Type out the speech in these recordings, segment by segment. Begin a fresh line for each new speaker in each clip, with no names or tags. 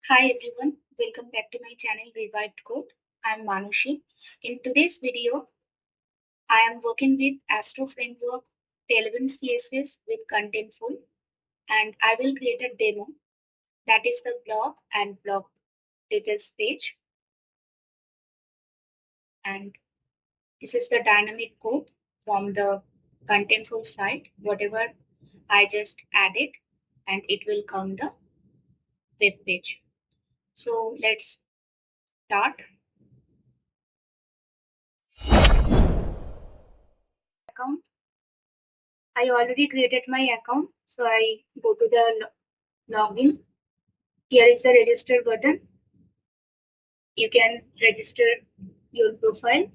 Hi everyone, welcome back to my channel Revived Code. I'm Manushi. In today's video, I am working with Astro Framework, Tailwind CSS with Contentful, and I will create a demo that is the blog and blog details page. And this is the dynamic code from the Contentful site, whatever I just added, and it will come the web page. So let's start. Account. I already created my account, so I go to the login. Here is the register button. You can register your profile,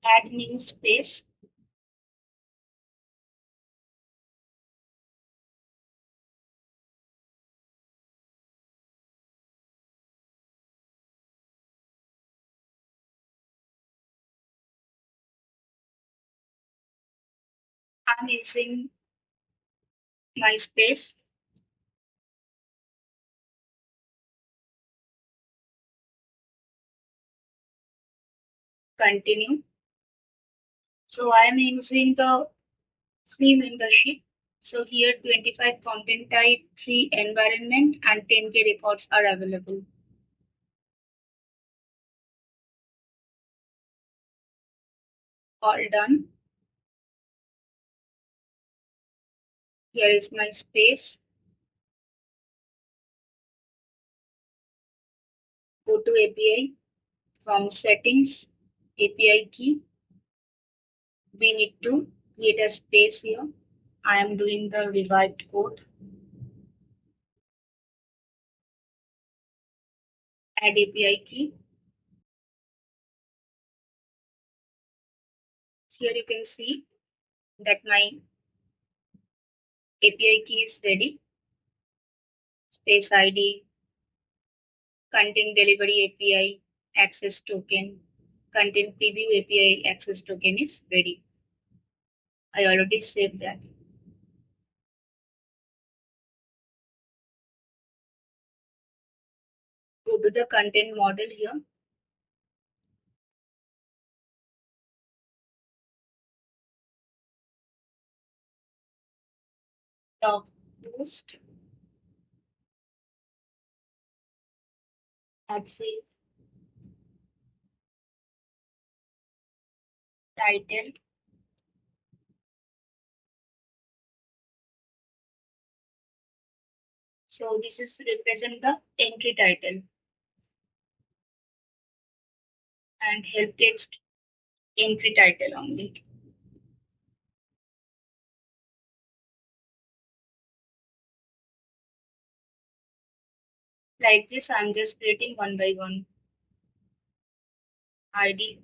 add new space. I'm using my space. Continue. So I am using the free membership. So here 25 content type, 3 environment and 10K records are available. All done. Here is my space. Go to API. From settings, API key. We need to create a space here. I am doing the revived code. Add API key. Here you can see that my API key is ready. Space ID, content delivery API, access token, content preview API access token is ready. I already saved that. Go to the content model here. Blog post, add field, title. So this is represent the entry title and help text entry title only. Like this, I'm just creating one by one. ID.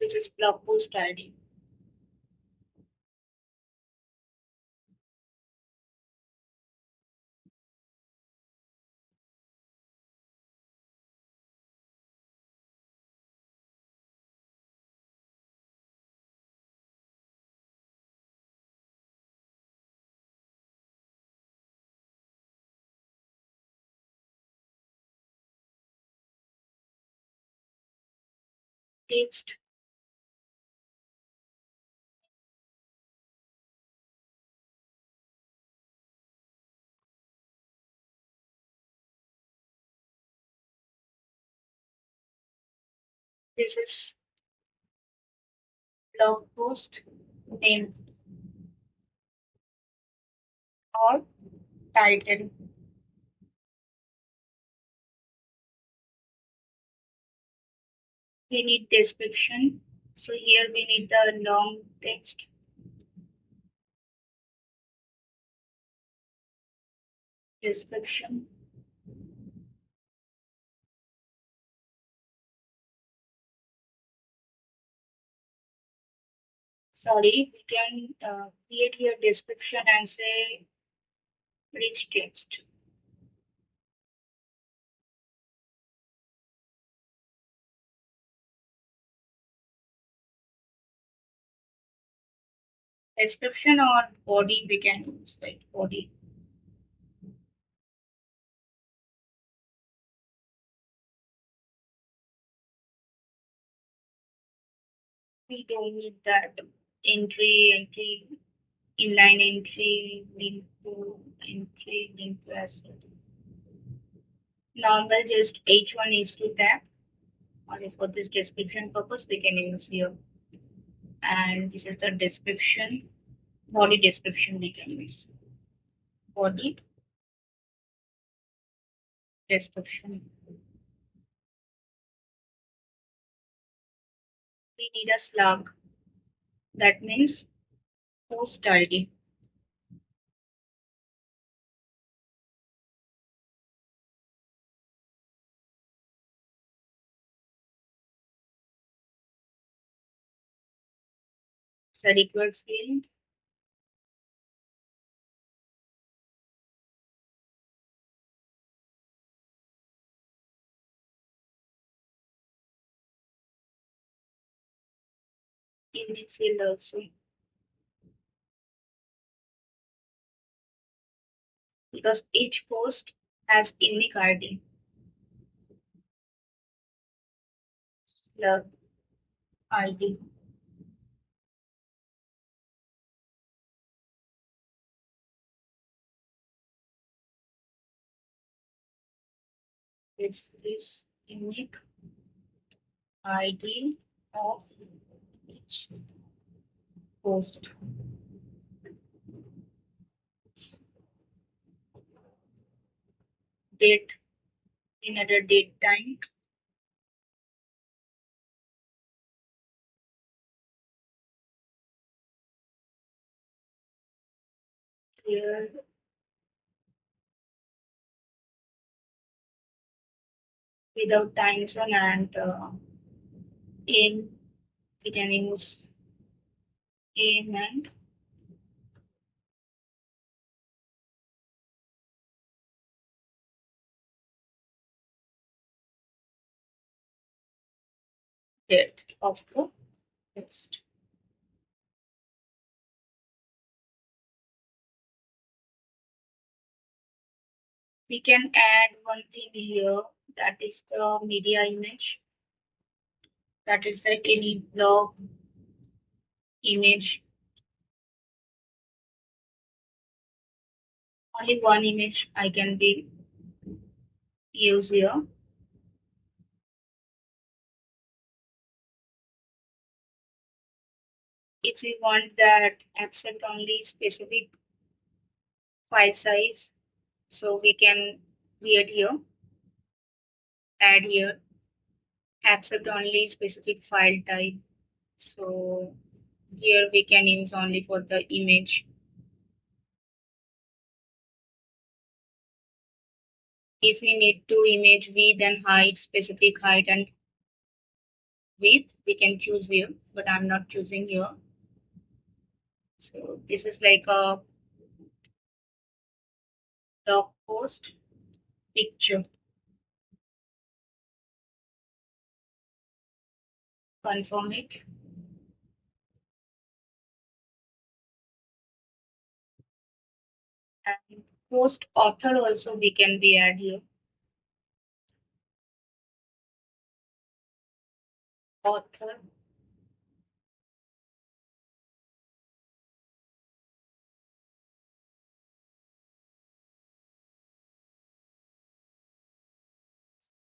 This is blog post ID. Text. This is blog post name or title. We need description. So here we need the long text. description. Sorry, we can create here description and say rich text. Description or body we can use, like body. We don't need that entry, inline entry, link to asset. Normal just H1, H2 tag. Or for this description purpose, we can use here. And this is the description, body description we can use. Body description. We need a slug. That means post ID. It's a required field. Unique field also. Because each post has unique ID. Slug ID. This is unique ID of each post. Date, another date time. Here without time zone and aim, we can use aim and date of the post. We can add one thing here, that is the media image. That is like any blog image. Only one image I can be use here. If we want that accept only specific file size, so we can create here, add here, accept only specific file type. So here we can use only for the image. If we need to image width and height, specific height and width, we can choose here, but I'm not choosing here. So this is like a blog post picture. Confirm it. And post author also we can be add here. Author.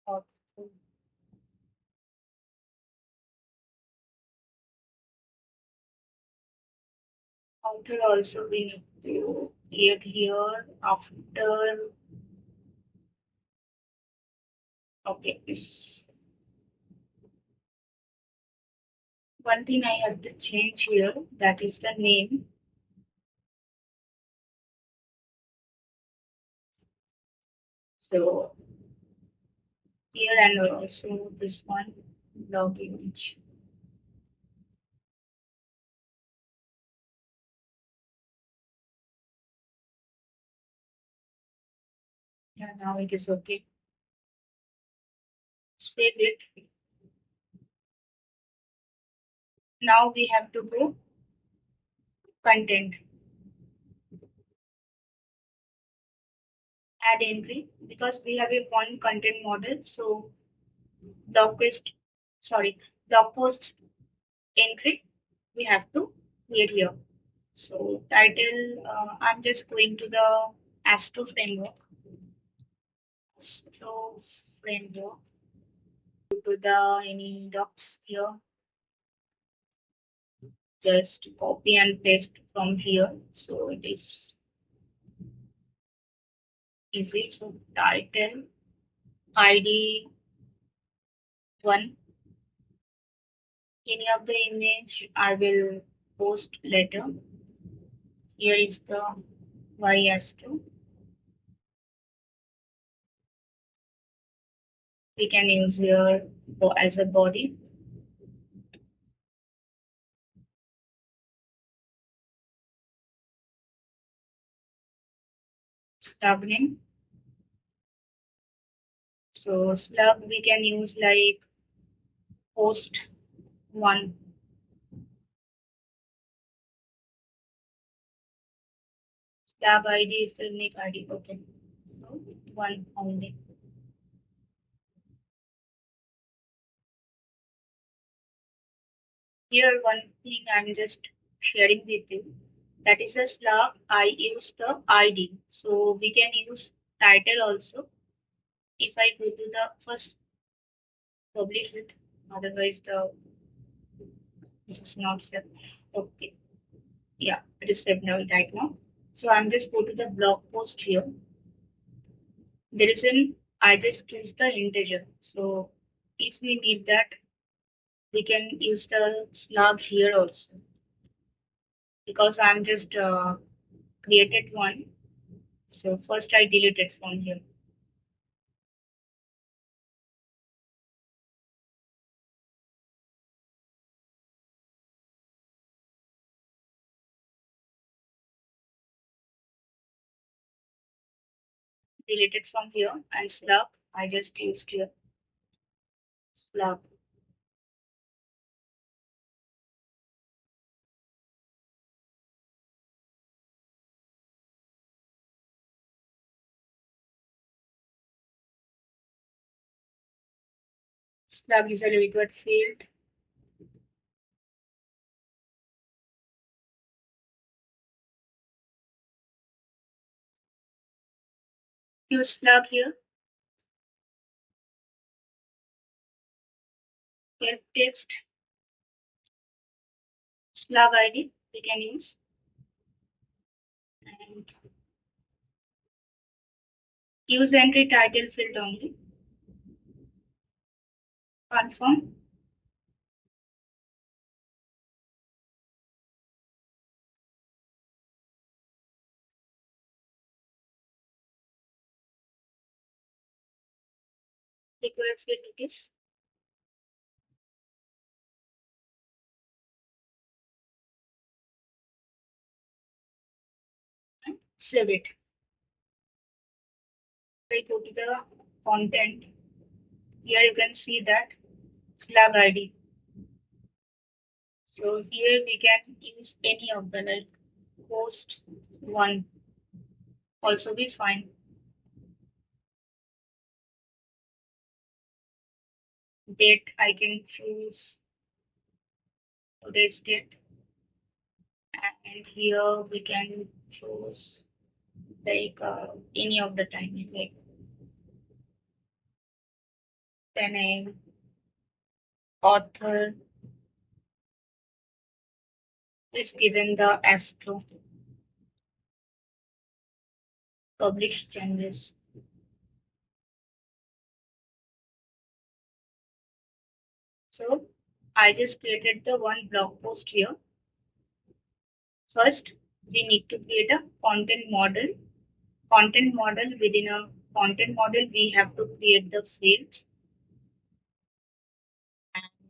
Author. Author also we need to add here after. Okay, this one thing I have to change here, that is the name. So here and also this one blog image. Yeah, now it is okay. Save it. Now we have to go content, add entry because we have a one content model. So blog post, sorry, blog post entry we have to create here. So title, I'm just going to the Astro Framework. Astro Framework. Go to the any docs here. Just copy and paste from here. So it is easy. So title, ID one, any of the image I will post later. Here is the Y Astro. We can use here as a body. Slug name. So slug we can use like post one. Slug ID is the unique ID. Okay. So one only. Here one thing I'm just sharing with you. That is a slug. I use the ID. So we can use title also. If I go to the first publish it, otherwise the this is not set. Okay. Yeah, it is saved now right now. So I'm just go to the blog post here. There is an I just choose the integer. So if we need that, we can use the slug here also because I'm just created one. So first I delete it from here. Delete it from here and slug I just used here. Slug. Slug is a required field. Use slug here. Help text. Slug ID we can use. And use entry title field only. Confirm. Required field it is. And save it. I go to the content. Here you can see that slug ID. So here we can use any of the like post one also be fine. Date I can choose today's date. And here we can choose like any of the timing like 10 a.m. Author is given the Astro. Publish changes. So I just created the one blog post here. First, we need to create a content model within a content model, we have to create the fields. And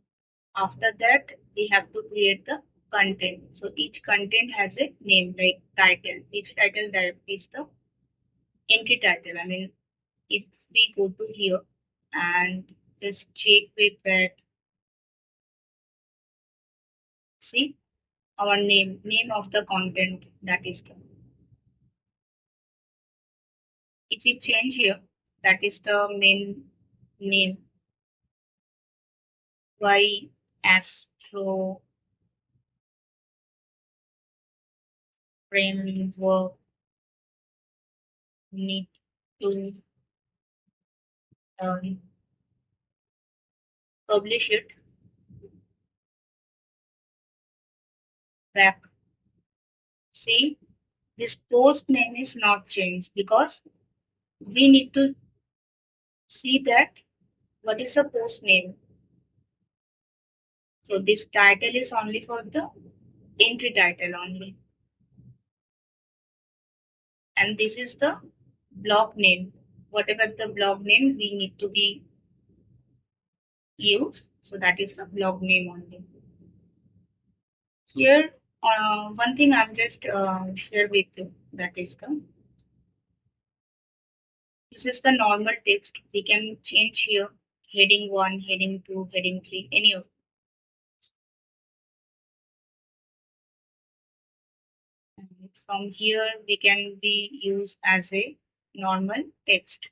after that, we have to create the content. So each content has a name like title. Each title that is the entry title. I mean, if we go to here and just check with that, see our name of the content, that is the, if we change here, that is the main name. Why Astro Framework need to um, publish it back. See, this post name is not changed because we need to see that what is the post name. So this title is only for the entry title only. And this is the blog name. Whatever the blog name we need to be used. So that is the blog name only. Here, one thing I'm just share with you, that is the, this is the normal text. We can change here heading 1, heading 2, heading 3, any of. And from here, we can be used as a normal text.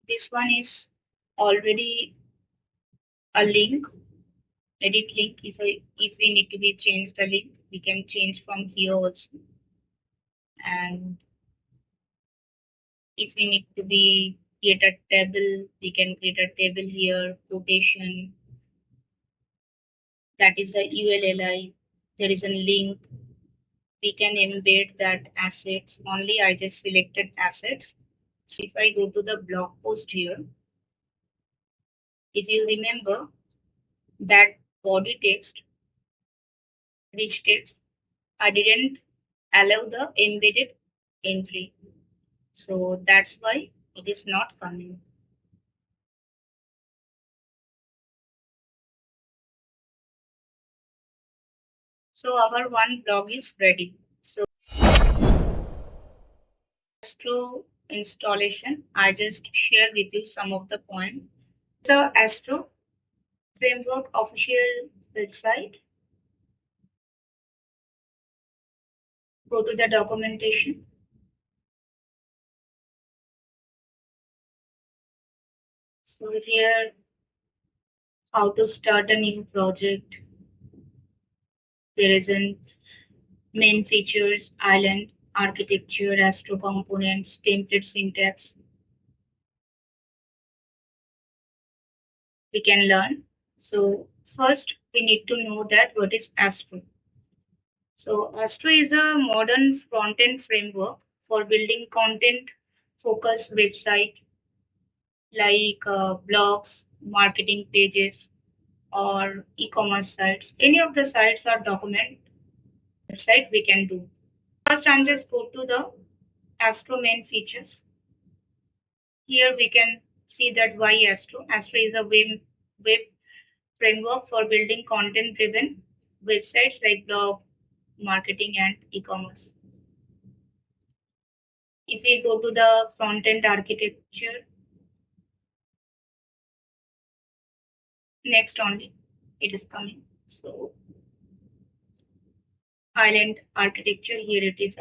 This one is already a link, edit link. If we need to be change the link, we can change from here also. And if we need to be create a table, we can create a table here, quotation. That is the ULLI. There is a link. We can embed that assets. Only I just selected assets. So if I go to the blog post here, if you remember that body text, rich text, I didn't allow the embedded entry. So that's why it is not coming. So our one blog is ready. So Astro installation, I just share with you some of the points. The Astro Framework official website. Go to the documentation. So here, how to start a new project. There is a main features, island, architecture, Astro components, template syntax. We can learn. So first, we need to know that what is Astro. So Astro is a modern front-end framework for building content-focused website like blogs, marketing pages, or e-commerce sites. Any of the sites or document website we can do. First, I'm just go to the Astro main features. Here we can see that why Astro. Astro is a web framework for building content-driven websites like blog, marketing, and e-commerce. If we go to the front-end architecture, next only it is coming. So island architecture, here it is.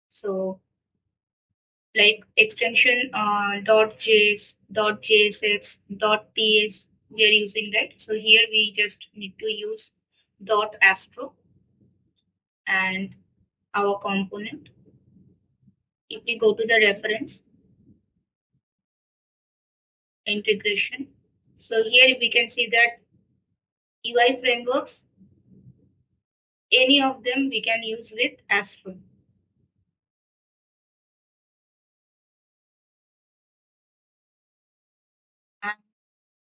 So like extension .js, .jsx, .ts we are using, right? So here we just need to use .astro and our component. If we go to the reference, integration. So here we can see that UI frameworks, any of them we can use with Astro. And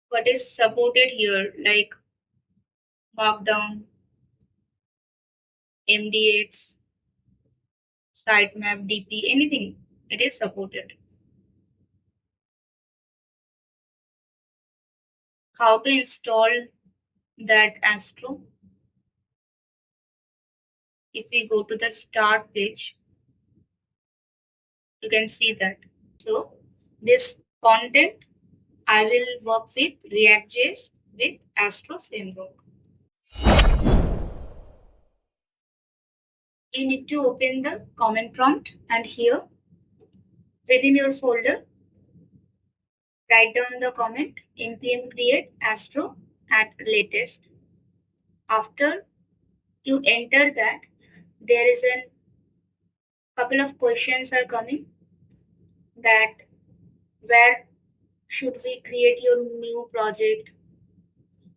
what is supported here, like Markdown, MDX, sitemap, DP, anything. It is supported. How to install that Astro? If we go to the start page, you can see that. So this content, I will work with React.js with Astro Framework. You need to open the comment prompt, and here within your folder, write down the comment npm create astro at latest. After you enter that, there is a couple of questions are coming, that where should we create your new project,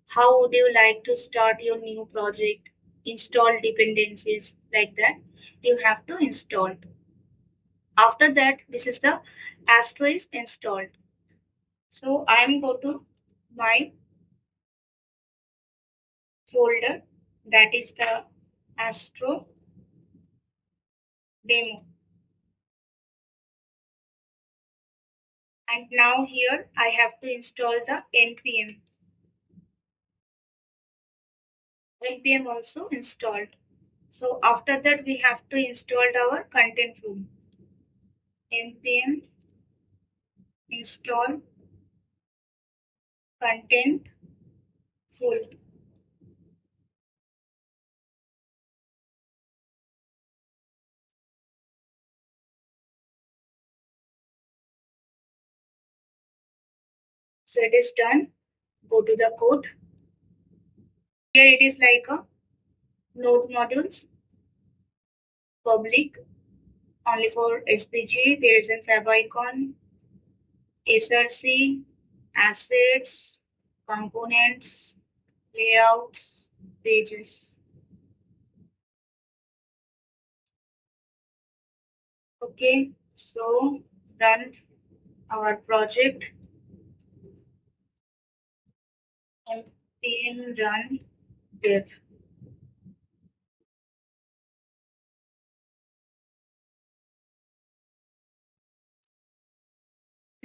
how would you like to start your new project, install dependencies, like that you have to install. After that, this is the Astro is installed. So I am go to my folder, that is the Astro demo. And now here I have to install the npm also installed. So after that we have to install our Contentful. Npm install Contentful. So it is done. Go to the code. Here it is like a node modules, public, only for SPG. There is a fab icon, SRC, assets, components, layouts, pages. Okay, so run our project. npm run dev.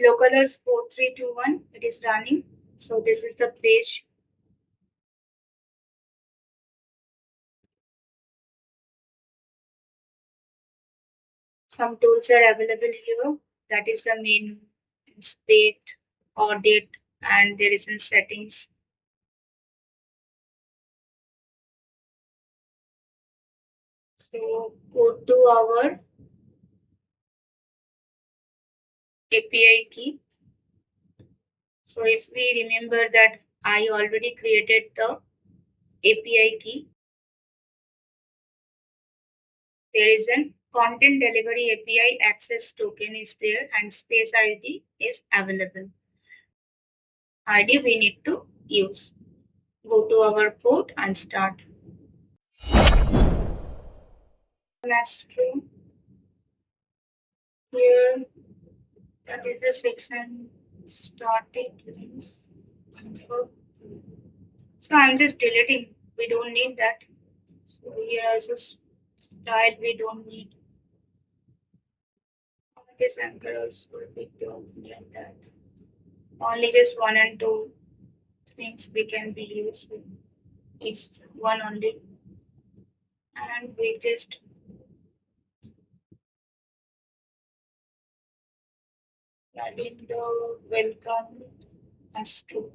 Localhost 4321, it is running. So this is the page. Some tools are available here. That is the menu, inspect, audit, and there is in settings. So go to our API key. So if we remember that I already created the API key, there is an content delivery API access token is there and space ID is available. ID we need to use. Go to our code and start. Astro. Here, that is the section started links. So I'm just deleting. We don't need that. So here also style we don't need. This anchor also we don't need that. Only just one and two things we can be using. It's one only. And we just adding the welcome Astro.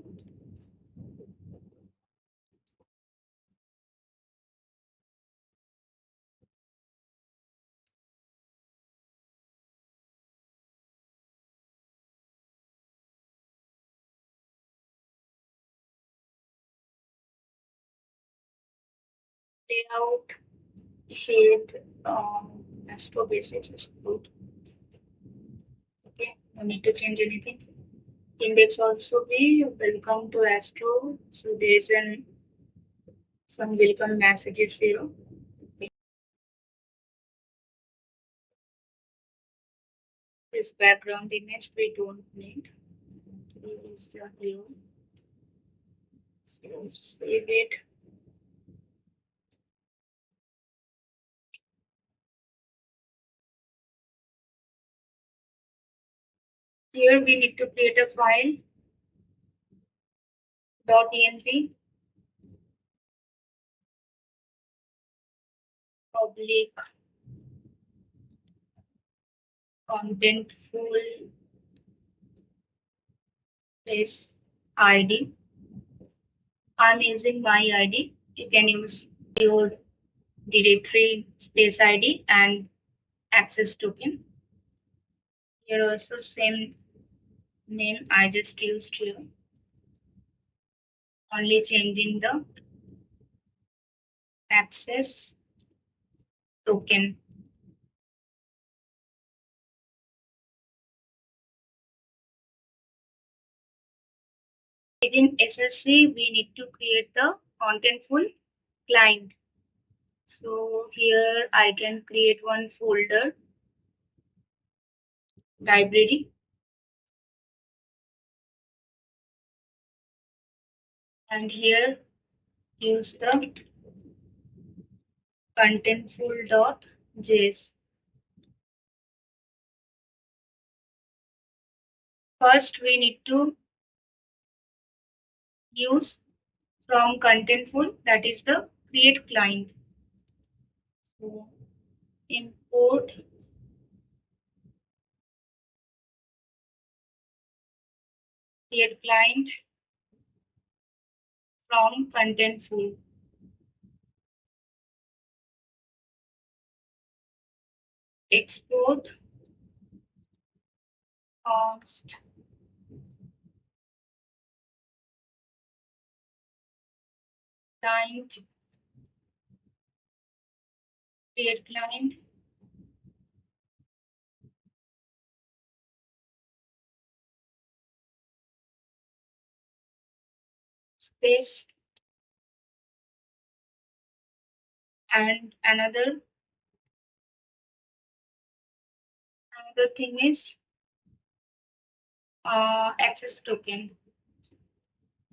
Layout, head, Astro basics is good. Okay, no need to change anything. Index also be welcome to Astro. So there is some welcome messages here. This background image we don't need. Here is the hero. So save it. Here we need to create a file .env public contentful space ID. I'm using my ID. You can use your directory space ID and access token. Here also same name I just used here. Only changing the access token. Within SSC, we need to create the contentful client. So here I can create one folder, library, and here use the contentful.js. First, we need to use from Contentful, that is the create client. So import create client from Contentful. Export const client create client space, and another thing is access token.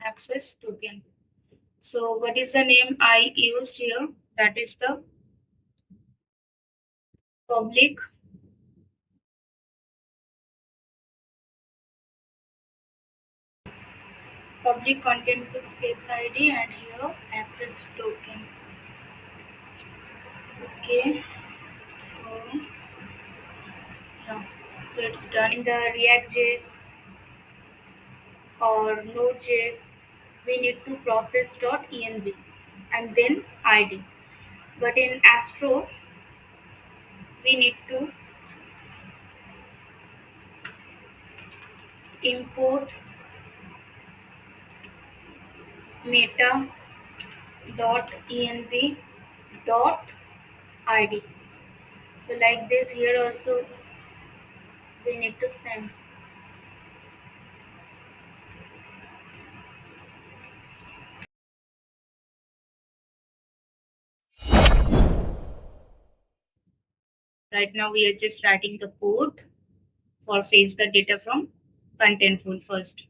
Access token. So what is the name I used here? That is the public contentful space ID, and here access token. Okay, so yeah, so it's done. In the React.js or Node.js, we need to process.env and then ID. But in Astro, we need to import meta.env dot id. So like this, here also we need to send. Right now we are just writing the code for fetch the data from Contentful first.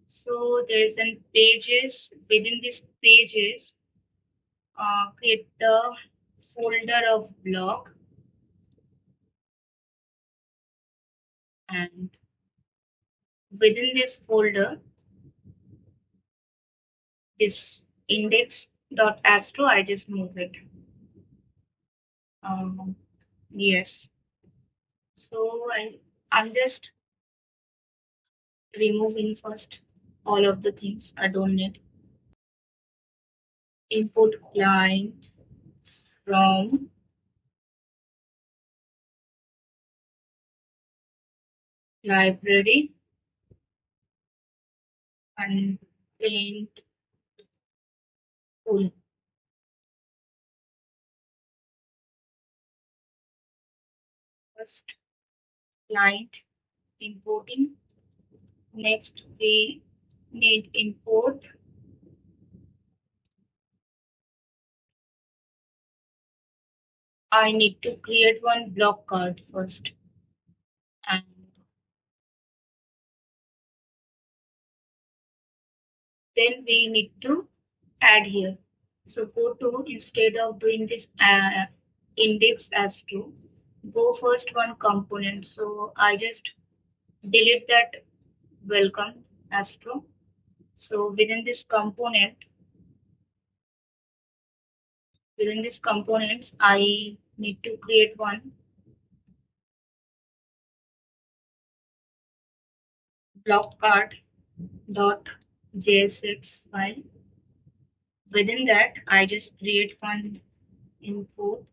So there is an pages. Within this pages, create the folder of blog, and within this folder, this index.astro, I just move it. Yes. So I'm just removing first all of the things I don't need. Input client from library Contentful. First client importing. Next we need import I need to create one block card first, and then we need to add here. So go to, instead of doing this index as true, go first one component. So I just delete that welcome as true. So within this components, I need to create one Blogcard dot JSX file. Within that, I just create one input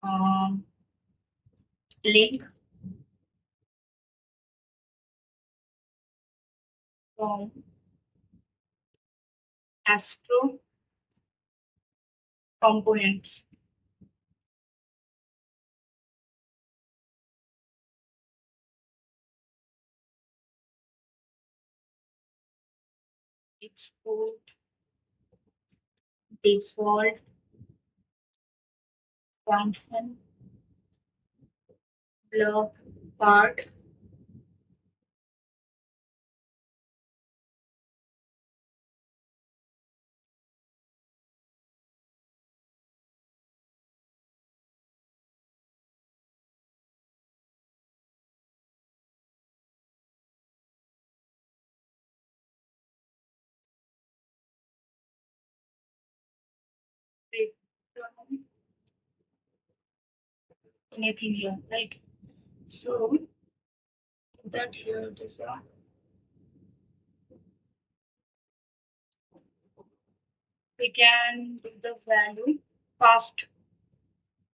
um, link from Astro components. Export default function block part. Return anything here, right? So that here it is we can do the value past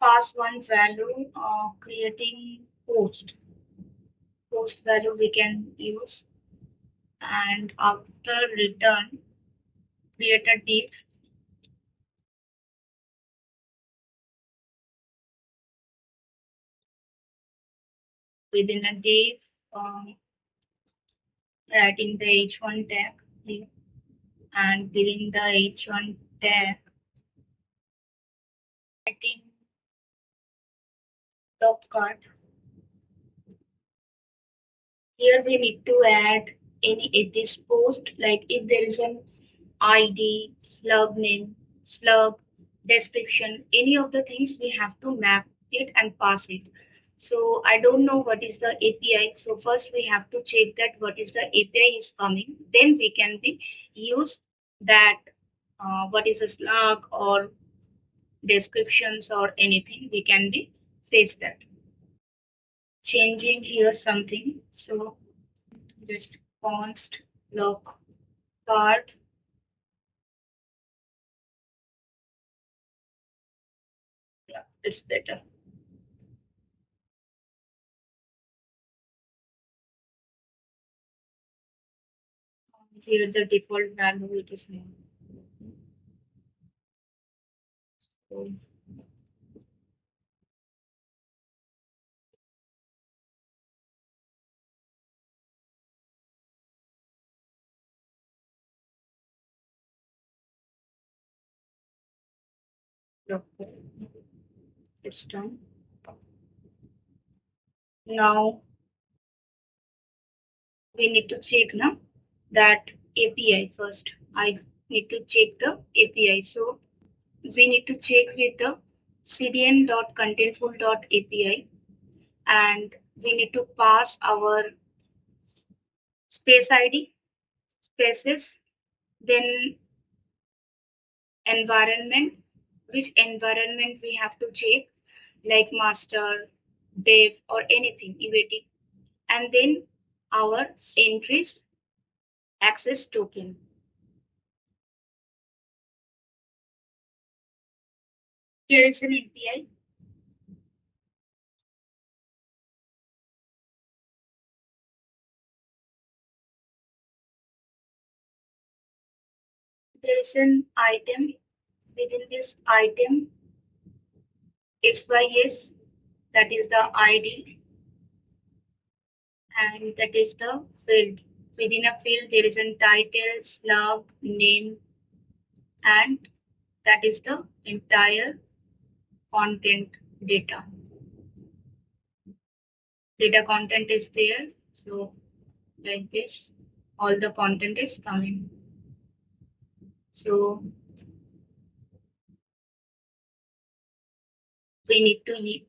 pass one value creating post value we can use, and after return create a div within a div, writing the h1 tag here, and within the h1 tag writing top card. Here we need to add any this post, like if there is an ID, slug name, slug description, any of the things we have to map it and pass it. So I don't know what is the API. So first we have to check that what is the API is coming. Then we can be use that what is a slug or descriptions or anything we can be face that. Changing here something. So just const lock card. Yeah, it's better. Here the default value it is now. So, okay, it's done. Now we need to check now that API first. I need to check the API. So we need to check with the cdn.contentful.api, and we need to pass our space ID, spaces, then environment, which environment we have to check, like master, dev, or anything, UAT, and then our entries access token. Here is an API. There is an item. Within this item, SYS, that is the ID, and that is the field. Within a field, there is a title, slug, name, and that is the entire content data. Data content is there. So like this. all the content is coming. So we need to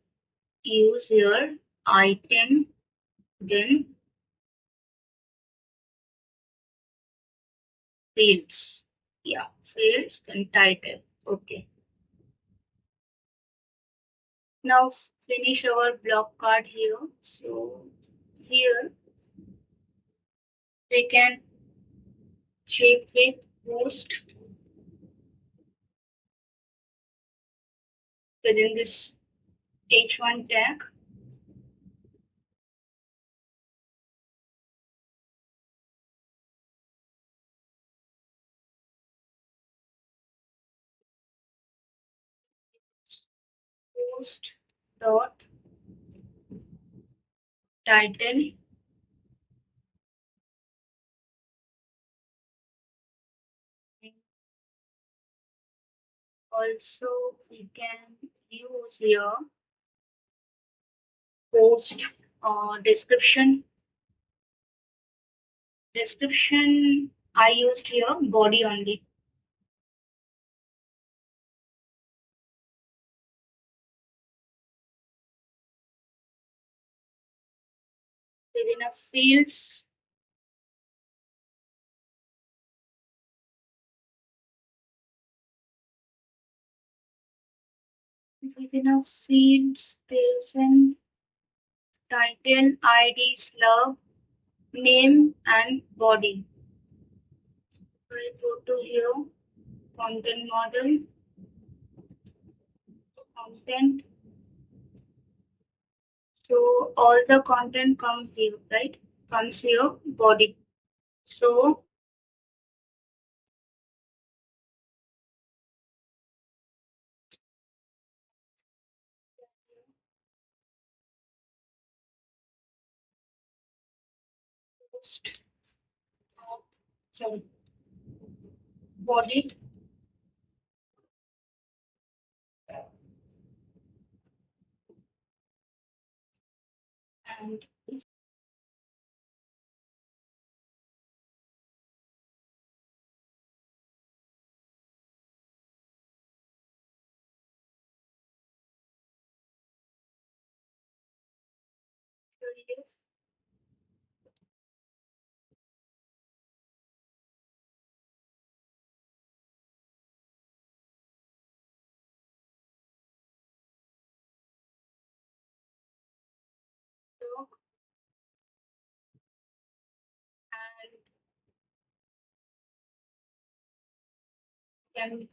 use here item, then fields. Yeah, fields, then title. Okay. Now finish our block card here. So here we can check with post within this h1 tag. Post dot title also we can use here post description. Description I used here body only. Within a fields there is an title, ID, slug, name and body. I go to here content model, content. So all the content comes here, right? Comes here body. So post sorry body and curious. Dog and can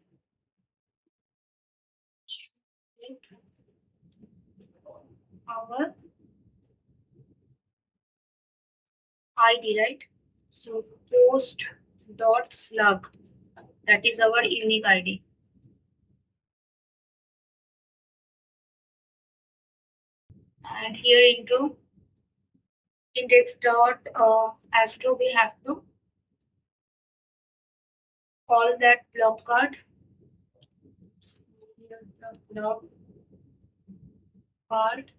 check our ID, right? So post dot slug, that is our unique ID. And here into index dot astro we have to call that block card. So here the block card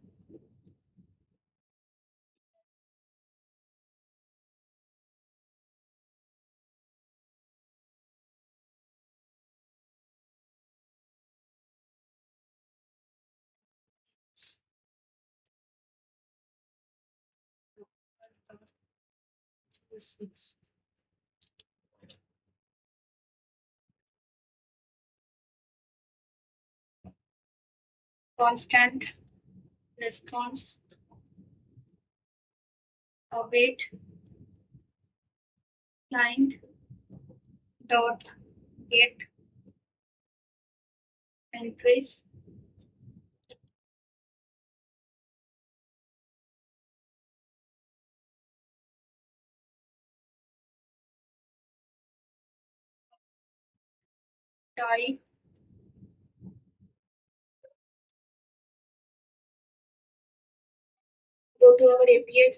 six. Constant response await client dot get entries type go to our API.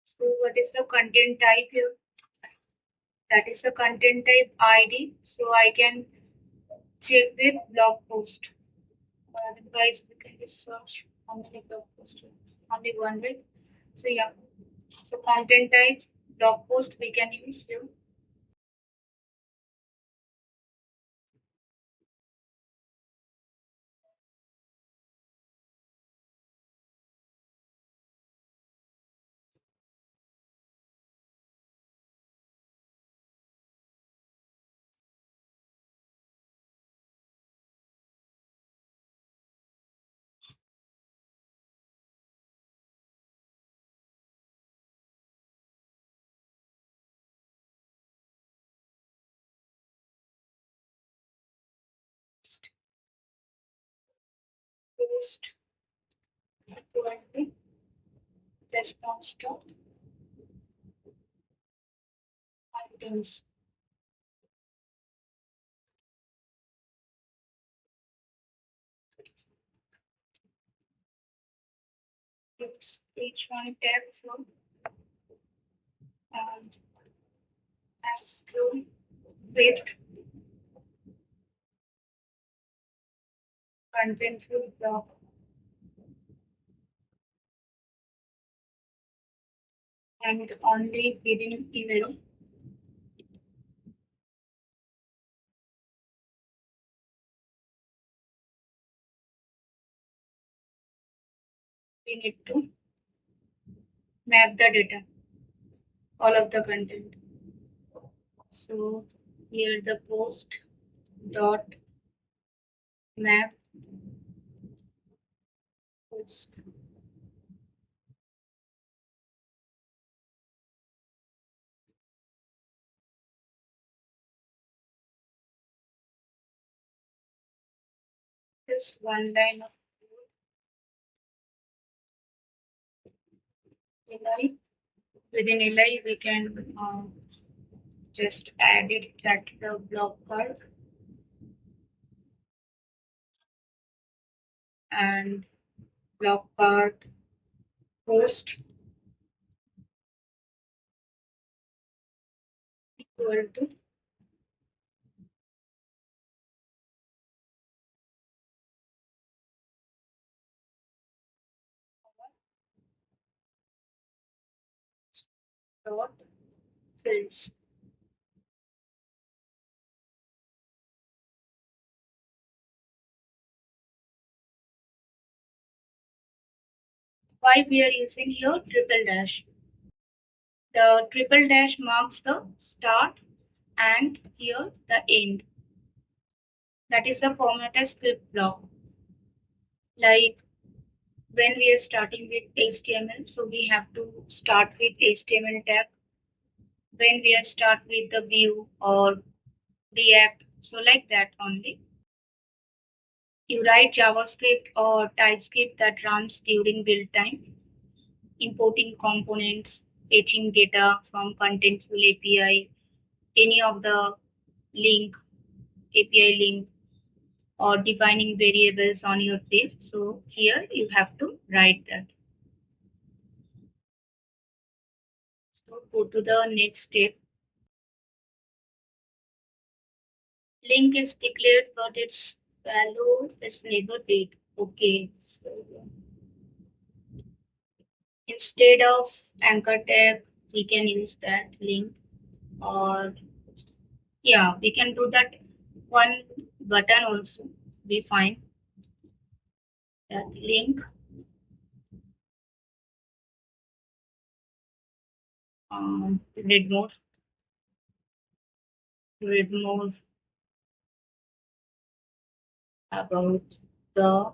So what is the content type here? That is the content type ID. So I can check with blog post. Otherwise, we can just search how many blog posts. Only one, right? So yeah, so content type, blog post we can use here. Post equal to response dot items. Each one tab for and Astro with contentful blog. And only within email we need to map the data, all of the content. So here the post dot map post. Just one line of li. Within li we can just add it at the block card and block card post equal to dot fields. Why we are using here triple dash? The triple dash marks the start and here the end. That is the formatted script block. Like when we are starting with HTML, so we have to start with HTML tag. When we are start with the view or React, so like that only. You write JavaScript or TypeScript that runs during build time, importing components, fetching data from Contentful API, any of the link, API link, or defining variables on your page. So here you have to write that. So go to the next step. Link is declared, but its value is never paid. Okay. So instead of anchor tag, we can use that link, or yeah, we can do that one button also. We find that link. Read more about the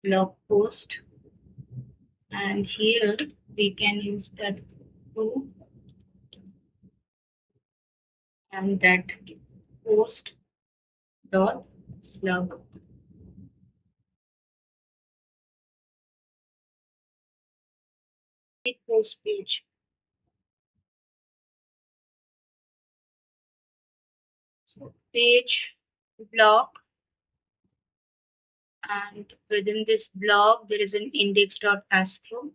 blog post, and here we can use that too, and that post dot slug with post page. So page block, and within this block there is an index.astro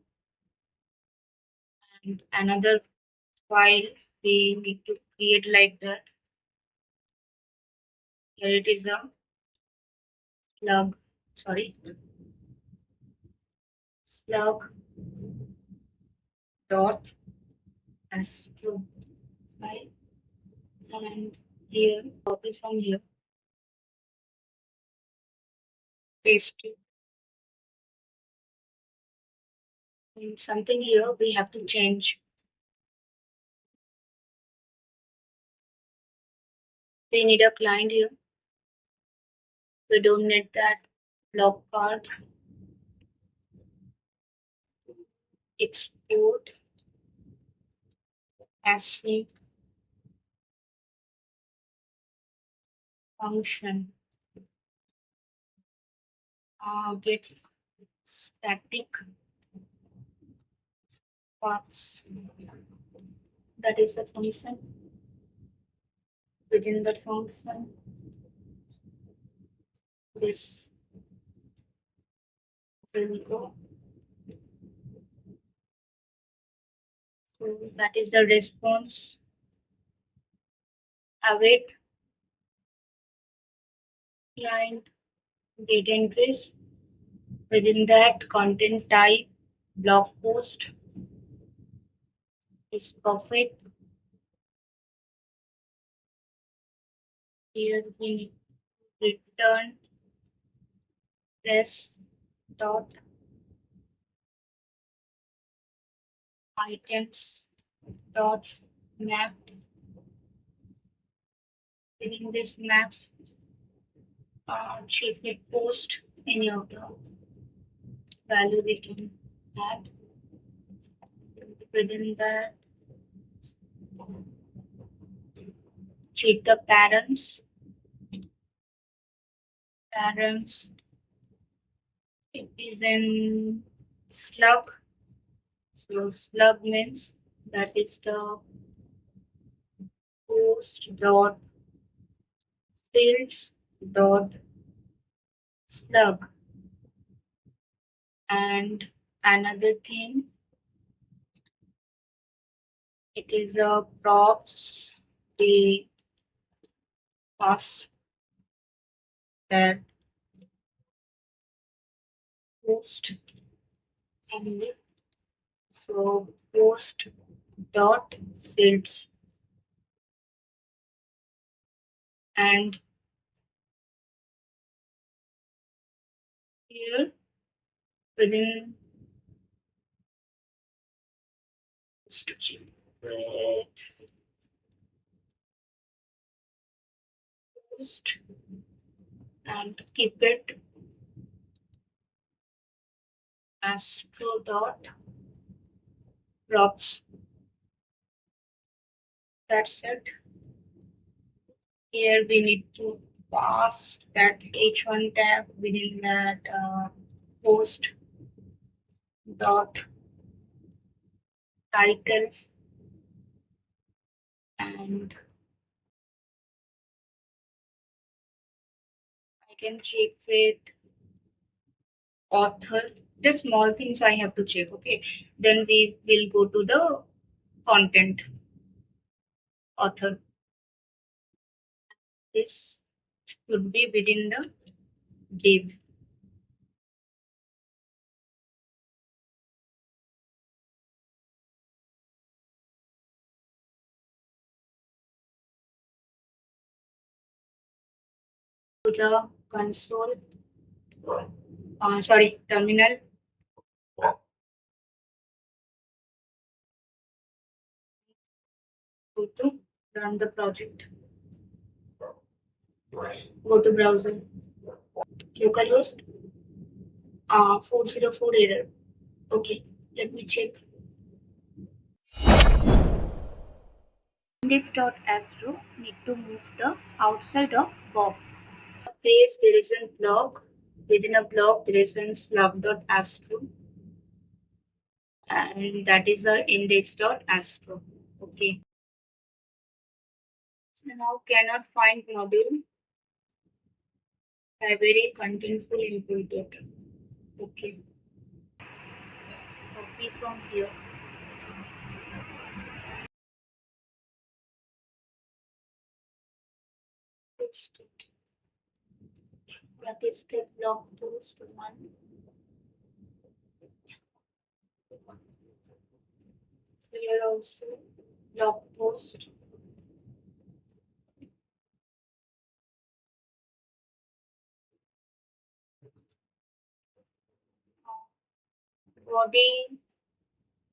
and another file we need to create like that. Here it is a slug, sorry, slug dot astro file, and here copy from here, paste it. And something here we have to change. We need a client here. We don't need that. Blogcard, export async function, get static paths. That is a function. Within that function, this will go. So that is the response. Await client get entries. Within that, content type blog post is perfect. Here we return press dot items dot map. Within this map, check it post any of the value we can add. Within that, check the parents. It is in slug. So slug means that is the post dot fields dot slug. And another thing, it is a props. We pass that post only. So post dot fields, and here within post and keep it astro dot props. That's it. Here we need to pass that h1 tag within that post dot title, and I can check with author. The small things I have to check. Okay, then we will go to the content author. This should be within the div. To the console, sorry, terminal. Go to run the project. Go to browser. Localhost 404 error. Okay, let me check. Index.astro need to move the outside of box. Page there is a blog. Within a blog there is a slug.astro, and that is a index.astro. Okay. So now cannot find module. Library contentful included. Okay. Copy from here. Paste it. That is the blog post one. Here also blog post. Body,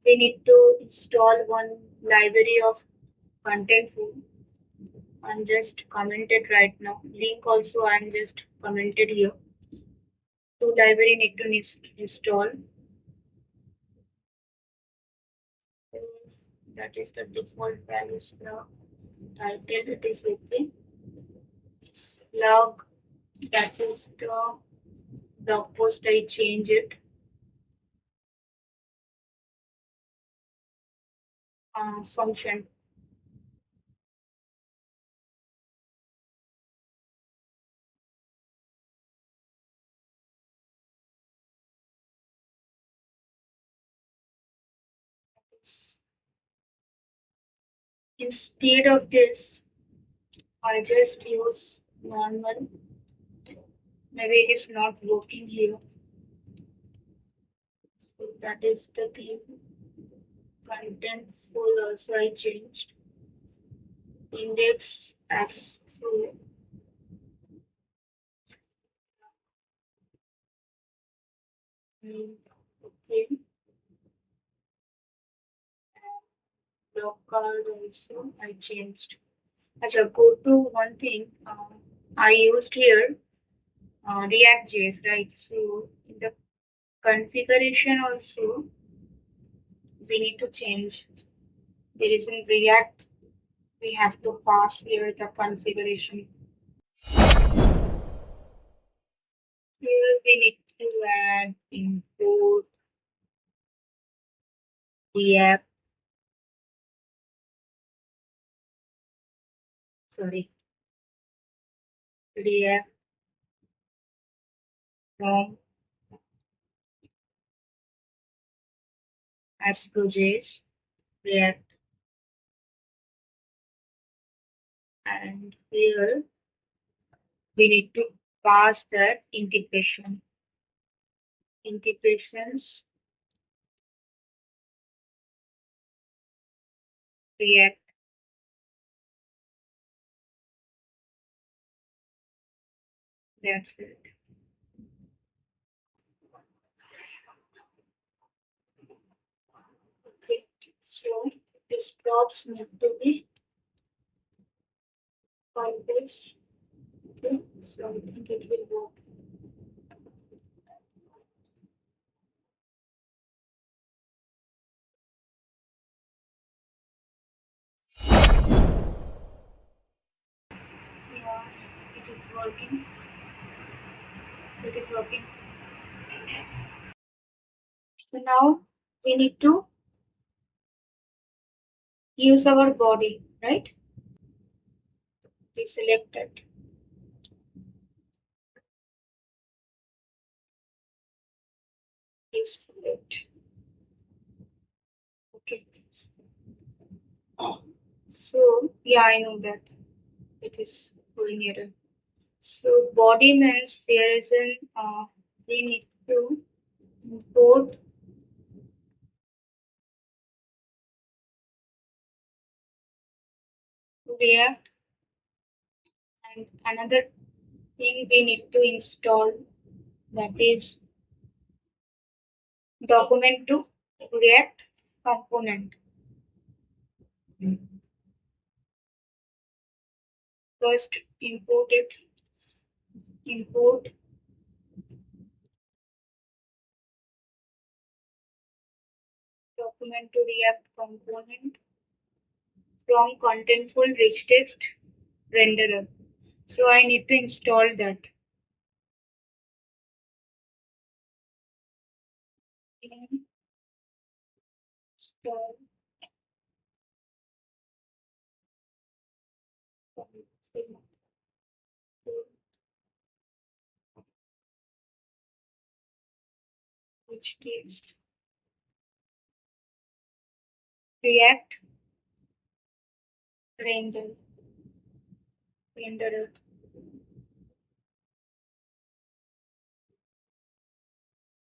we need to install one library of Contentful. I'm just commented right now. Link also I'm just commented here. Two library need to install. That is the default values now. Title it is okay. Slug, that is the blog post I change it. Function. Instead of this, I just use normal. Maybe it is not working here. So that is the thing. Contentful also I changed. Index Astro. Okay. Blogcard also I changed. Acha, go to one thing. I used here React.js, right? So in the configuration also we need to change. There is in React we have to pass here the configuration. Here we need to add import React, sorry, React from Astro.js, React, and here we need to pass that integration. Integrations React. That's it. Okay, so this props need to be always. Okay, so I think it will work. Yeah, it is working. So it is working. So now we need to use our body, right? We select it. We select. Okay. So yeah, I know that it is going error. So body means there is an we need to import React, and another thing we need to install, that is document to React component. First import it, import document to React component from Contentful Rich Text renderer. So I need to install that. Install Contentful Rich Text React renderer.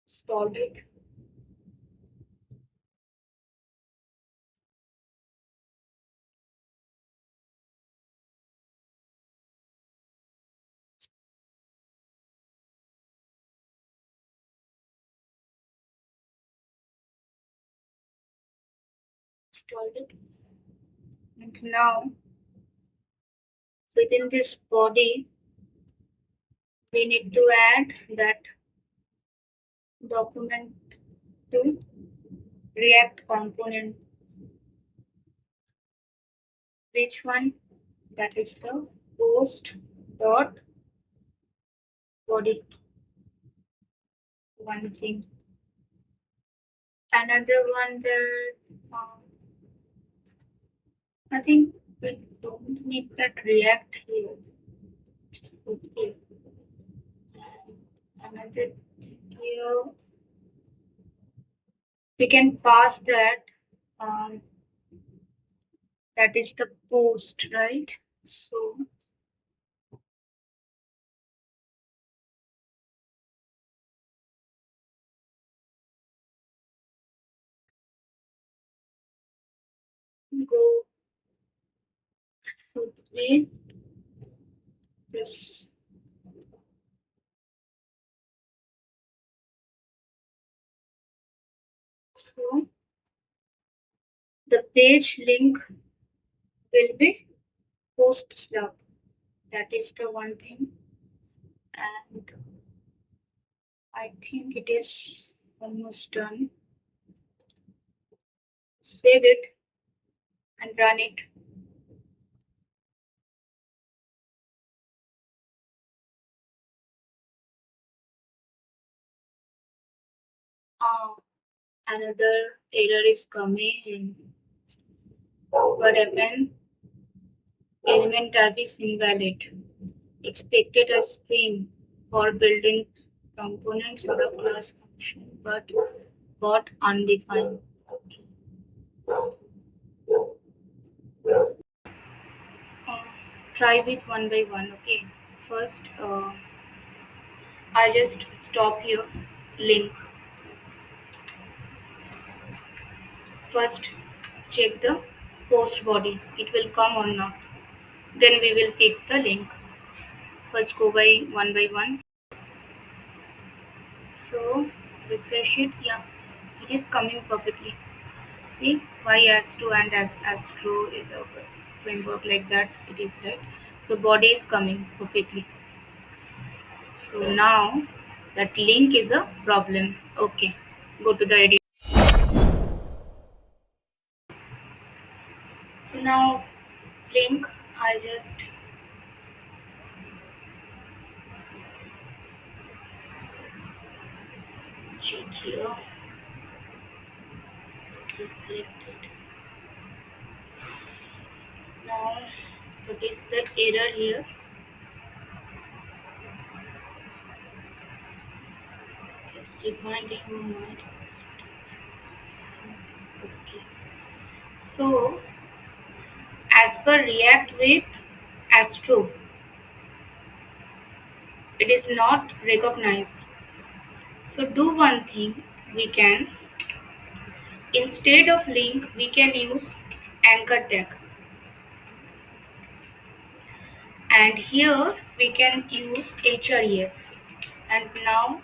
Installed it. installed it. And now within this body, we need to add that document to React component. Which one? That is the post dot body. One thing. Another one that I think we don't need that React here. Okay. Another thing here, we can pass that. Um, that is the post, right? So go should be this. So the page link will be post slug. That is the one thing. And I think it is almost done. Save it and run it. Another error is coming. What happened? Element type is invalid. Expected a string for building components of the class function, but got undefined. Uh, Try with one by one. Okay. First, I just stop here. Link. First, check the post body. It will come or not. Then we will fix the link. First, go by one. So refresh it. Yeah, it is coming perfectly. See why Astro and as Astro is a framework like that. It is right. So body is coming perfectly. So now that link is a problem. Okay, go to the edit. So now link. I just check here. Select it. Now what is the error here? Is defined human. Okay. So as per React with Astro, it is not recognized. So do one thing, we can instead of link we can use anchor tag, and here we can use href. And now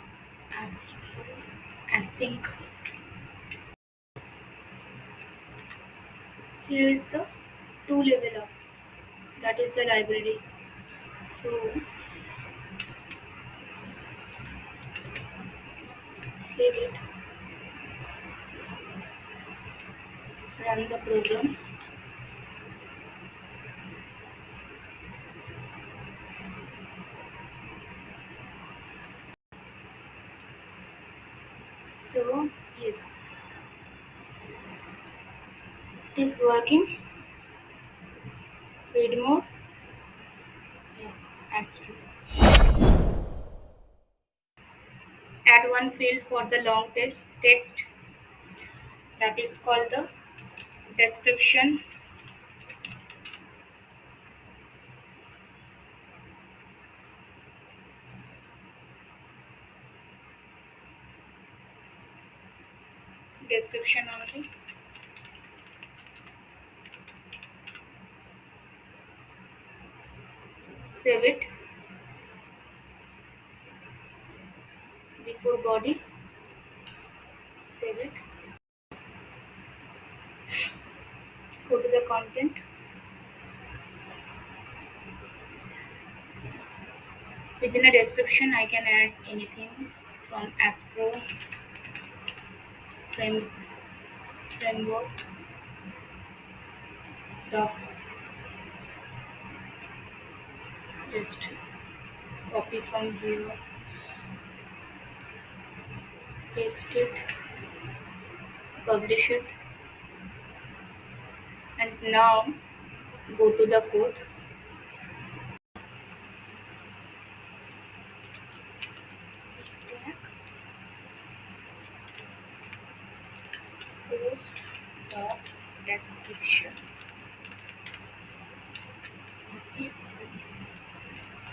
Astro async, here is the 2 level up, that is the library. So save it, run the program. So yes, it is working. Read more. Yeah, Astro. Add one field for the long text, that is called the description. Description only. Save it. Before body, save it. Go to the content. Within a description, I can add anything from Astro Framework, docs, just copy from here, paste it, publish it, and now go to the code. Tag post dot description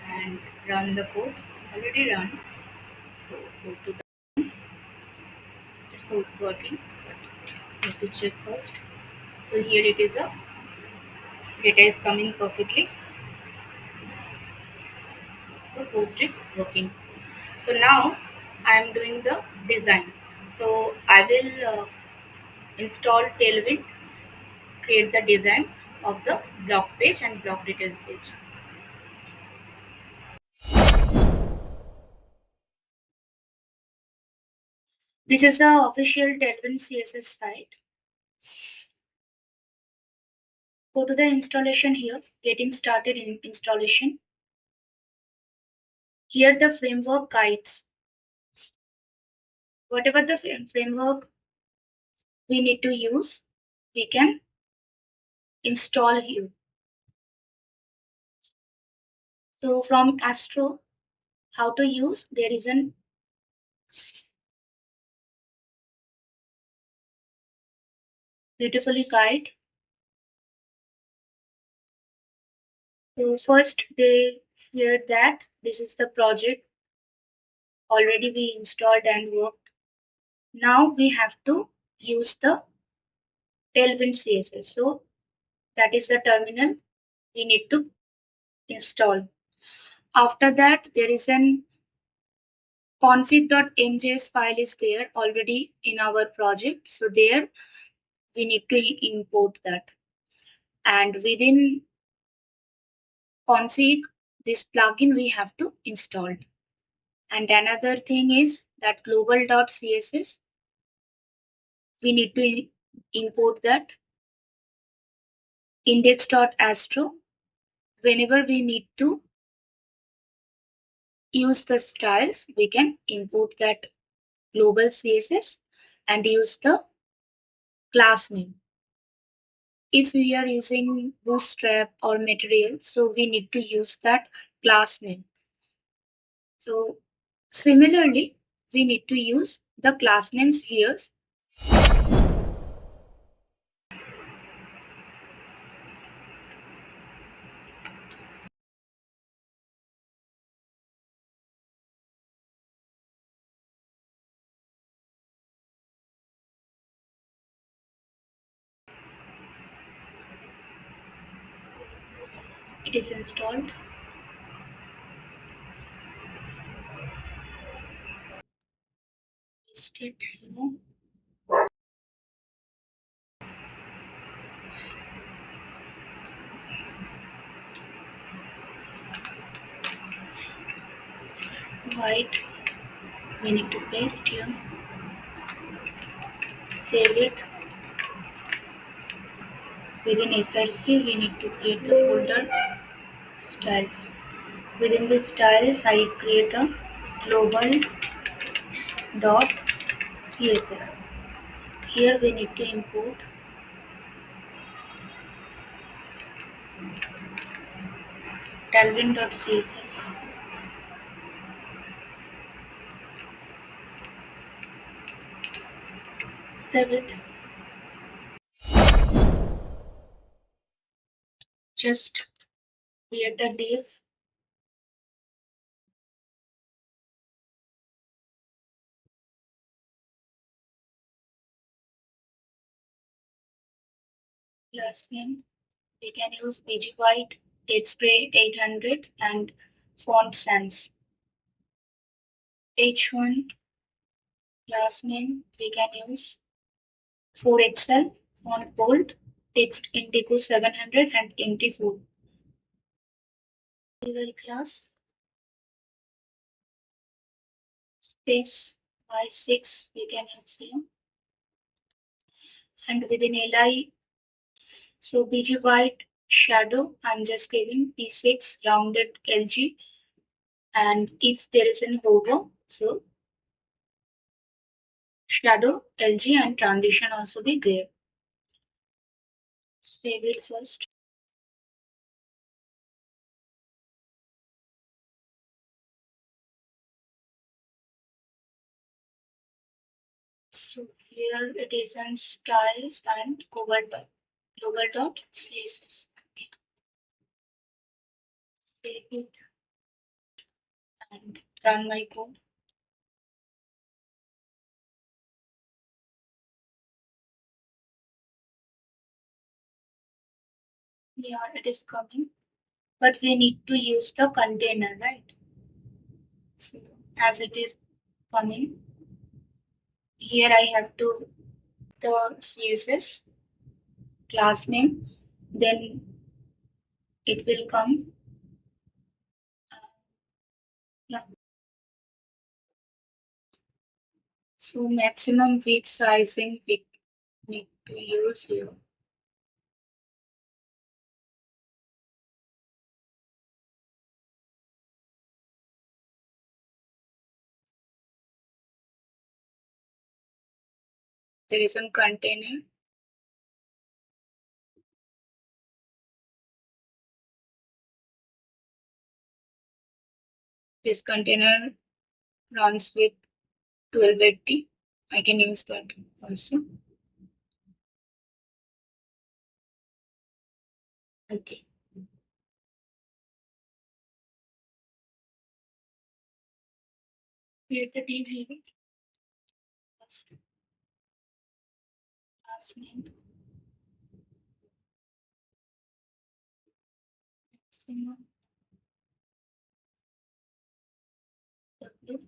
and run the code. Already run. So go to the it's not working, but you have to check first. So here it is, a data is coming perfectly. So post is working. So now I am doing the design. So I will install Tailwind, create the design of the blog page and blog details page. This is the official Tailwind CSS site. Go to the installation here, getting started in installation. Here the framework guides. Whatever the framework we need to use, we can install here. So from Astro, how to use, there is an beautifully guide. So first they hear that this is the project already we installed and worked. Now we have to use the Tailwind CSS. So that is the terminal we need to install. After that, there is an config.mjs file is there already in our project. So there we need to import that. And within config, this plugin we have to install. And another thing is that global.css, we need to import that. Index.astro, whenever we need to use the styles, we can import that global CSS and use the class name. If we are using Bootstrap or Material, so we need to use that class name. So similarly, we need to use the class names here. It is installed. Paste it here. White, we need to paste here. Save it. Within src, we need to create the folder styles. Within the styles, I create a global.css. Here we need to import Tailwind.css. Save it. Just create a div. Last name, we can use BG White, Textgray 800 and Font Sans. H1, last name, we can use 4XL, font bold. text indigo 700 and empty 4. Level class space y6 we can use here, and within li, so bg white shadow I'm just giving p6 rounded lg, and if there is an hover, so shadow lg and transition also be there. Save it first. So here it is in styles and global.css. Okay. Save it and run my code. Yeah, it is coming, but we need to use the container, right? So as it is coming, here I have to the CSS class name, then it will come. Yeah. So maximum width sizing we need to use here. There is a container. This container runs with 1280. I can use that also. Okay. Create a div here. First class name, maximum w,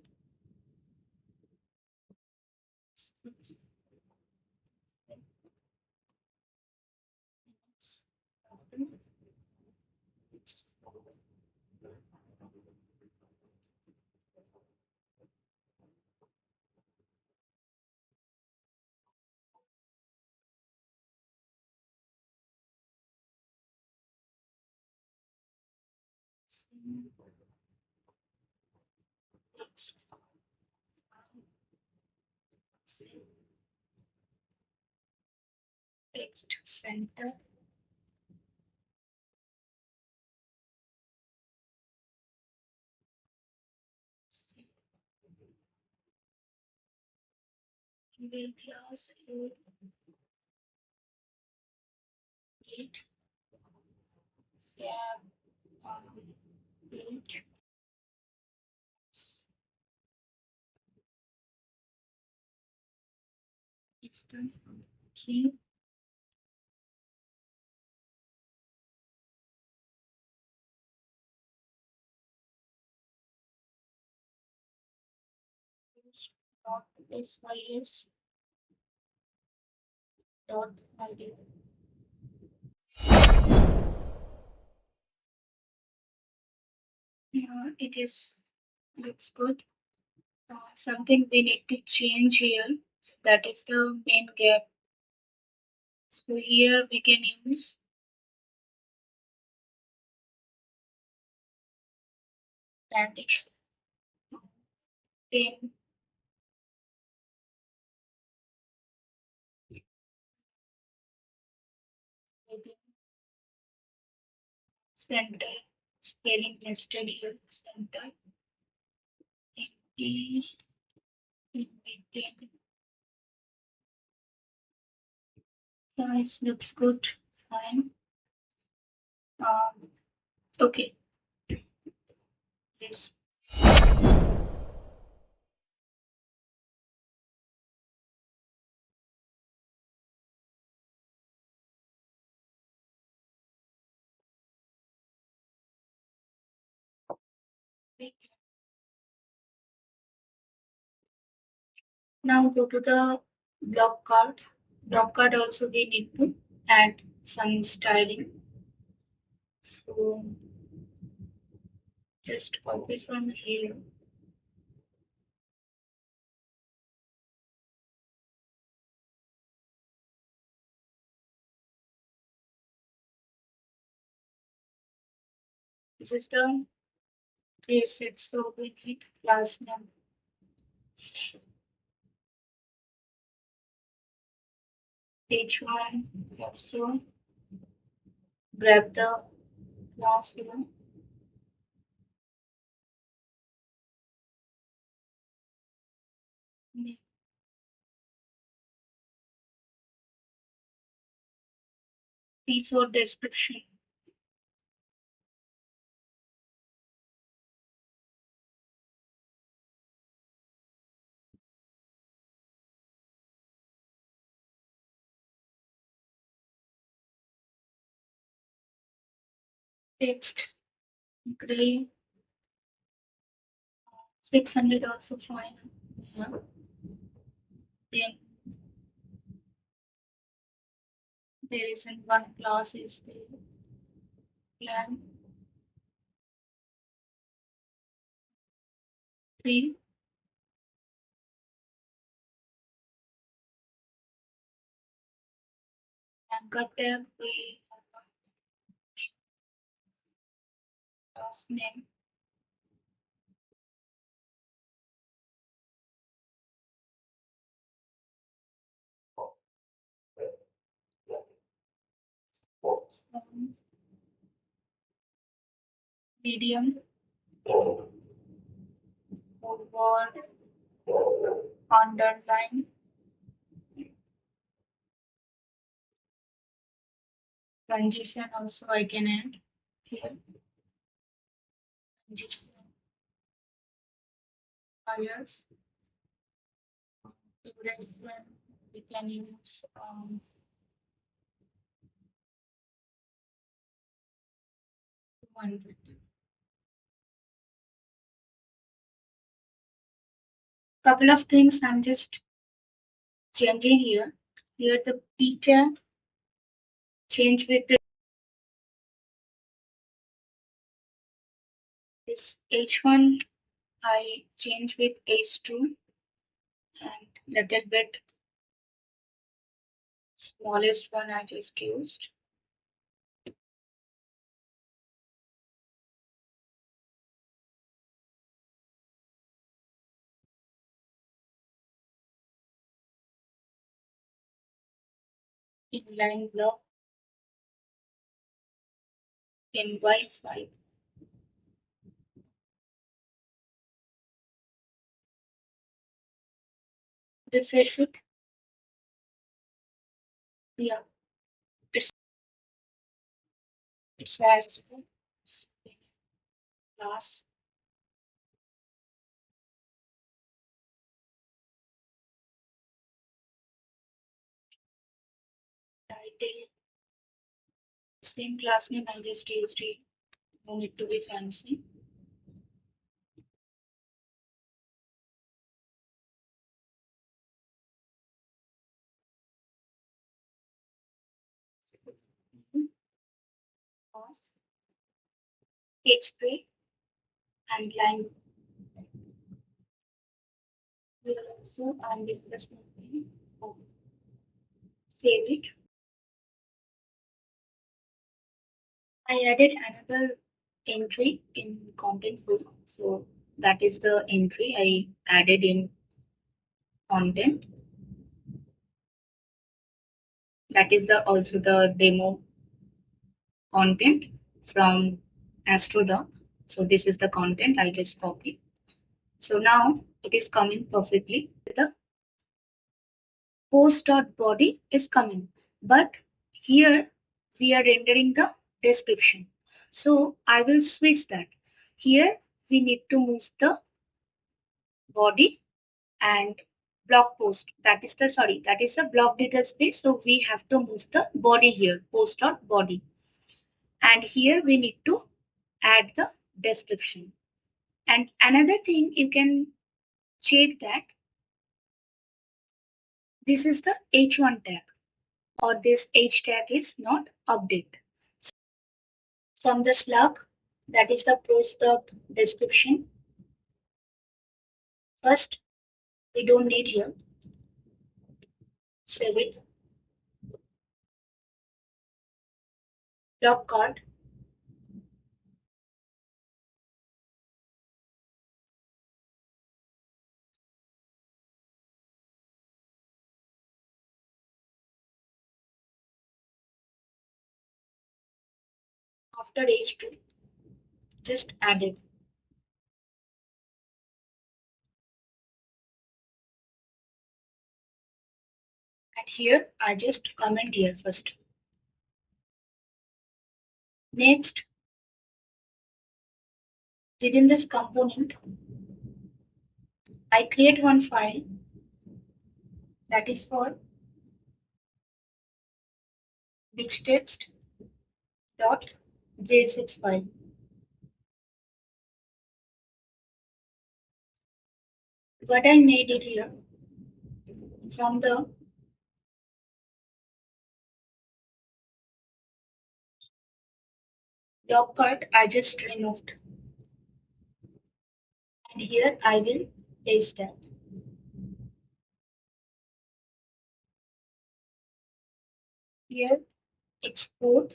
text center, email class here, date, save, date, is the key, dot sys dot id. Yeah, it is looks good. Something we need to change here, that is the main gap. So here we can use static, then center, spelling mistake here, center, empty, everything. Guys, looks good, fine. Okay, yes. Now go to the block card. Block card also we need to add some styling. So just copy from here. This is the basic. So we need class name. H1 also grab the class name. T for description. Text gray 600 also fine. Yeah. Then there isn't one class is the plan 3 anchor tag we class name medium forward underline transition also I can add here transition bias duration we can use 200. Couple of things I'm just changing here. Here the p tag change with the this h1 I change with h2 and little bit smallest one I just used. Inline block in Y5. Refresh it. Yeah, it's as class title. Same class name I just used it. No need to be fancy. Class, XP and line will also and this plus save it. I added another entry in Contentful. So that is the entry I added in content. That is the also the demo content from Astro. So this is the content I just copied. So now it is coming perfectly. The post.body is coming, but here we are rendering the description. So I will switch that. Here we need to move the body and blog post. That is the that is the blog detail space. So we have to move the body here, post.body. And here we need to add the description. And another thing you can check that this is the H1 tag. or this H tag is not updated. From the slug, that is the post description. First, we don't need here. Save it. Blogcard. After H2, just add it. And here, I just comment here first. Next, within this component, I create one file that is for richtext.jsx file. What I made it here from the block card, I just removed. And here I will paste that. Here, export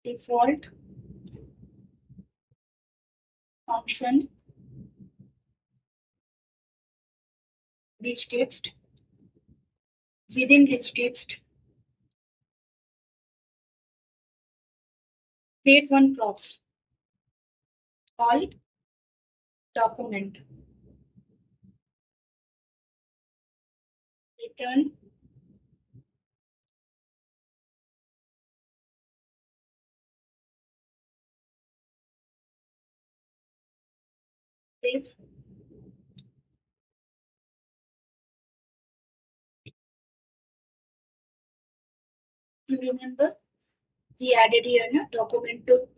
default function rich text. Within rich text, create one props called document. Return if you remember we added here a document to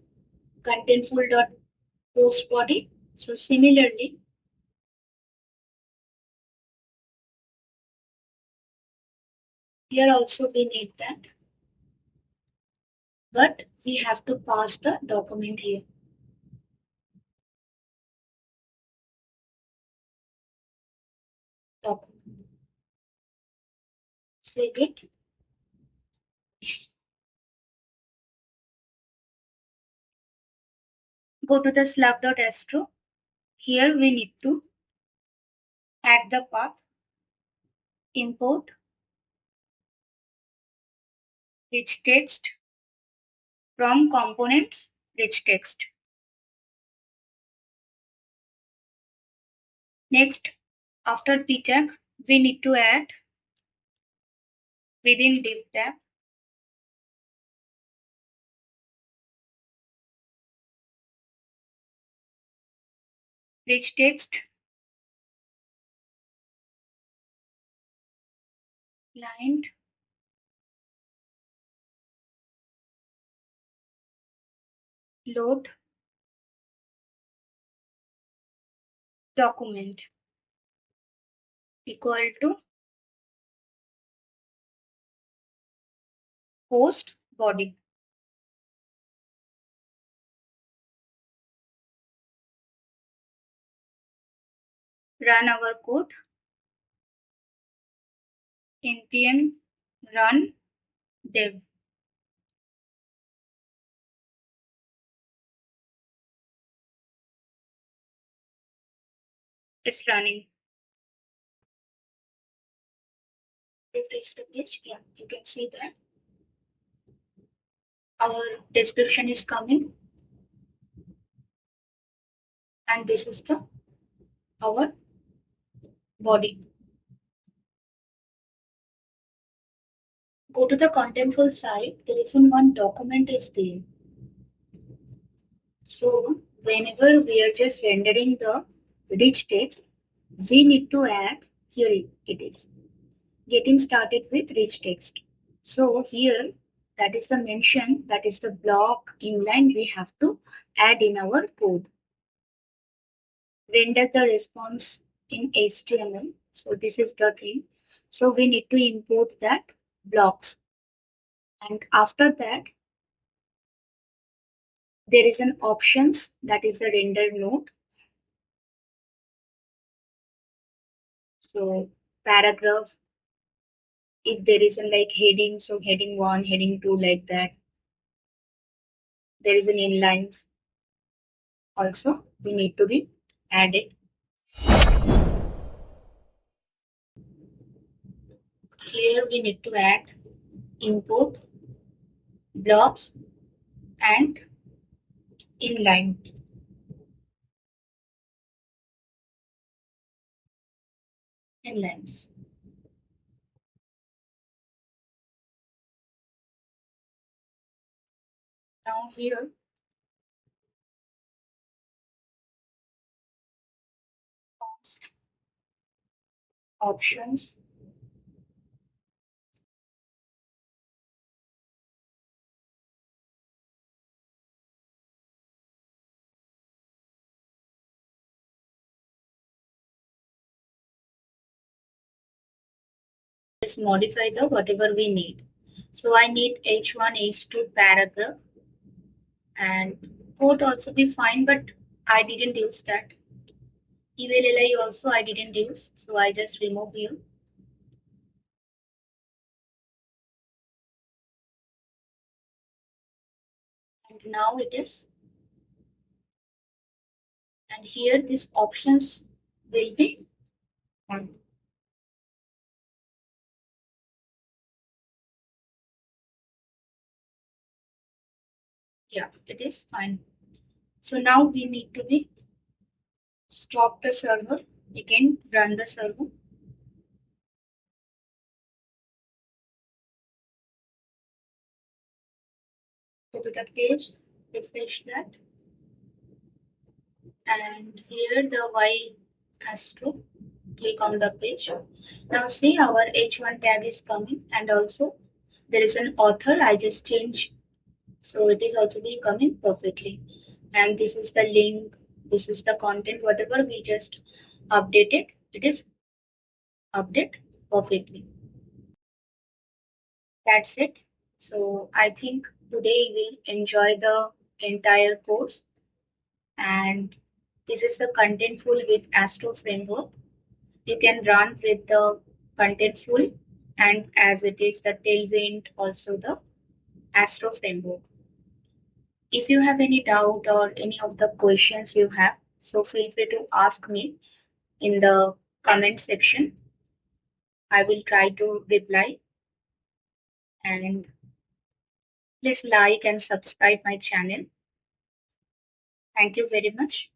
contentful.post body. So similarly, here also we need that, but we have to pass the document here. Document. Save it. Go to the slug.astro. Here we need to add the path, import rich text from components rich text. Next, after p tag, we need to add within div tag rich text client load document equal to post body. Run our code. npm run dev. It's running. Refresh the page. Yeah, you can see that our description is coming, and this is the our body. Go to the Contentful site. The reason one document is there. So whenever we are just rendering the rich text, we need to add, here it is, getting started with rich text. So here, that is the mention, that is the block inline we have to add in our code. Render the response in HTML. So this is the thing. So we need to import that blocks. And after that, there is an options that is the render node. So paragraph, if there is a like heading, so heading 1, heading 2, like that. There is an inlines also we need to be added. Here we need to add import blocks and inline. Inlines. Now here options, just modify the whatever we need. So I need H1, H2 paragraph, and quote also be fine, but I didn't use that. Eval li also I didn't use, so I just remove here. And now it is, and here these options will be on. Yeah, it is fine. So now we need to be stop the server, again run the server. Go to the page, refresh that, and here the Y Astro, click on the page. Now see our H1 tag is coming, and also there is an author, I just change, so it is also be coming perfectly. And this is the link, this is the content, whatever we just updated, it is update perfectly. That's it. So I think today you will enjoy the entire course, and this is the Contentful with Astro Framework. You can run with the Contentful, and as it is the Tailwind, also the Astro Framework. If you have any doubt or any of the questions you have, so feel free to ask me in the comment section. I will try to reply, and please like and subscribe my channel. Thank you very much.